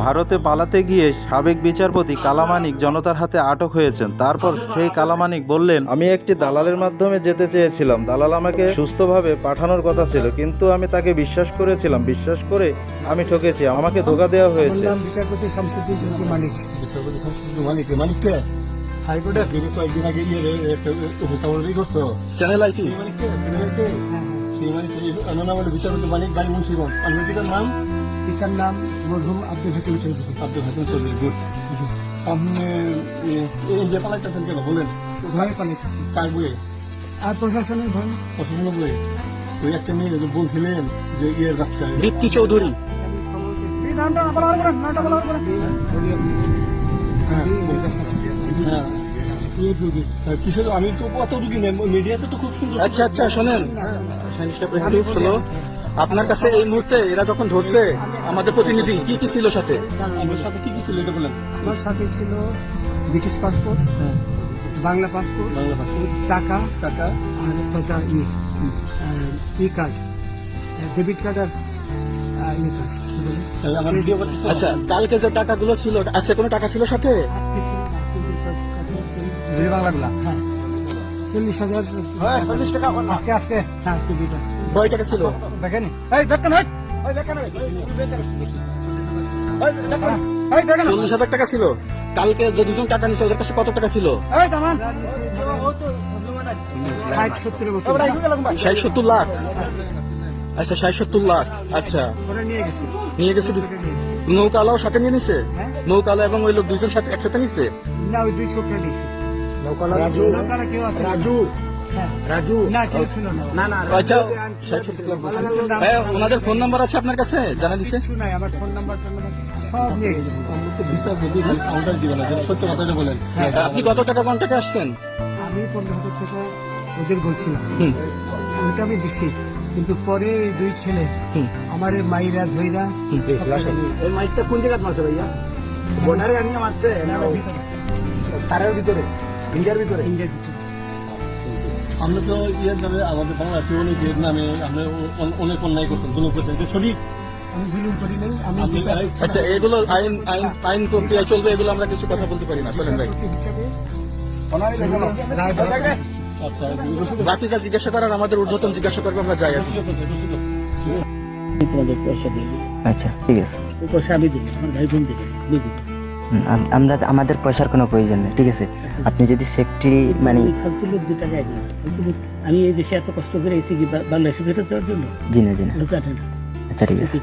ভারতে পালাতে গিয়ে সাবেক বিচারপতি কালামানিক জনতার হাতে আটক হয়েছেন। তারপর সেই কালামানিক বললেন, আমি একটি দালালের মাধ্যমে যেতে চেয়েছিলাম। দালাল আমাকে সুস্থভাবে পাঠানোর কথা ছিল, কিন্তু আমি তাকে বিশ্বাস করেছিলাম। বিশ্বাস করে আমি ঠকেছি। আমাকে ধোঁকা দেওয়া হয়েছে। বিচারপতি শামসুদ্দিন চৌধুরী মানিক। বিচারপতি শামসুদ্দিন মানিককে হাইকোর্টে কয়েকদিন আগে উপস্থাপন করতো চ্যানেল আইসি বিচারপতি মানিক বাড়ি মুন্সিগঞ্জ। পিতার নাম মরহুম আব্দুল হাকিম চৌধুরী। আব্দুল হাকিম চৌধুরী, গুড। আপনি এই যে পালাইতেছেন কেন বলেন? ভয়ে পালাইতেছি। কার বইয়ে? আর প্রশাসনের ভয়। প্রশাসনের বইয়ে ওই একটা মেয়ে বলছিলেন যে ইয়ে যাচ্ছে দীপ্তি চৌধুরী। আমি তো কত রুগী নেই, মিডিয়াতে তো খুব সুন্দর। আচ্ছা আচ্ছা, শোনেন আপনার কাছে এই মুহূর্তে এরা যখন ধরছে আমাদের প্রতিনিধি কি কি ছিল সাথে? আমার সাথে কি কি ছিল এটা বলেন। আমার সাথে ছিল ব্রিটিশ পাসপোর্ট, বাংলা পাসপোর্ট, টাকা আর কটা ই কার্ড, ডেবিট কার্ড আর ই কার্ড। আচ্ছা, কালকে যে টাকাগুলো ছিল, আজকে কোনো টাকা ছিল সাথে? বাংলাগুলা 40,000। 40 টাকা আজকে দুইটা। কয় টাকা ছিল দেখেন? 40,000 টাকা ছিল। কালকে যে দুজন টাকা নিচ্ছে ওদের কাছে কত টাকা ছিল? 60-70 লাখ। আচ্ছা, 60-70 লাখ। আচ্ছা, নিয়ে গেছে। নৌকালাও সাথে নিয়ে নিছে? নৌকালা এবং ওই লোক দুইজন সাথে একসাথে নিছে? না, ওই দুই ছোকরা নিছে। ওনাদের ফোন নাম্বার আছে আপনার কাছে? জানা দিছে? আপনি কত টাকা কন্টাক্টে আসছেন? আমি 15,000 টাকা ওদের বলছিলাম, ওইটা আমি দিছি। কিন্তু পরে দুই ছেলে আমার মাইরা ধইরা। এই মাইকটা কোন জায়গায় মারছে ভাইয়া? বর্ডারে আনিয়ে মারছে তারের ভিতরে, ইন্ডিয়ার ভিতরে। আমরা তো ইয়ের নামে আমাদের বাংলাদেশে অনেক ইয়ের নামে আমরা অনেক অন্যায় করছেন, জুলুম করছেন। সঠিক? আমি জুলুম করি নাই। আচ্ছা, এগুলো আইন প্রক্রিয়া চলবে, এগুলো আমরা কিছু কথা বলতে পারি না। চলেন ভাই, বাকি যা জিজ্ঞাসা করার আমাদের ঊর্ধ্বতন জিজ্ঞাসা করবো, আমরা যাই। আচ্ছা, ঠিক আছে। পয়সা আমি দিই, আমার ভাই বোন দিবে। আমরা আমাদের পয়সার কোনো প্রয়োজন নেই, ঠিক আছে? আপনি যদি সেফটি মানে আমি এই দেশে এত কষ্ট করে এসেছি বাংলাদেশে ফেরত যাওয়ার জন্য। জি না। আচ্ছা, ঠিক আছে।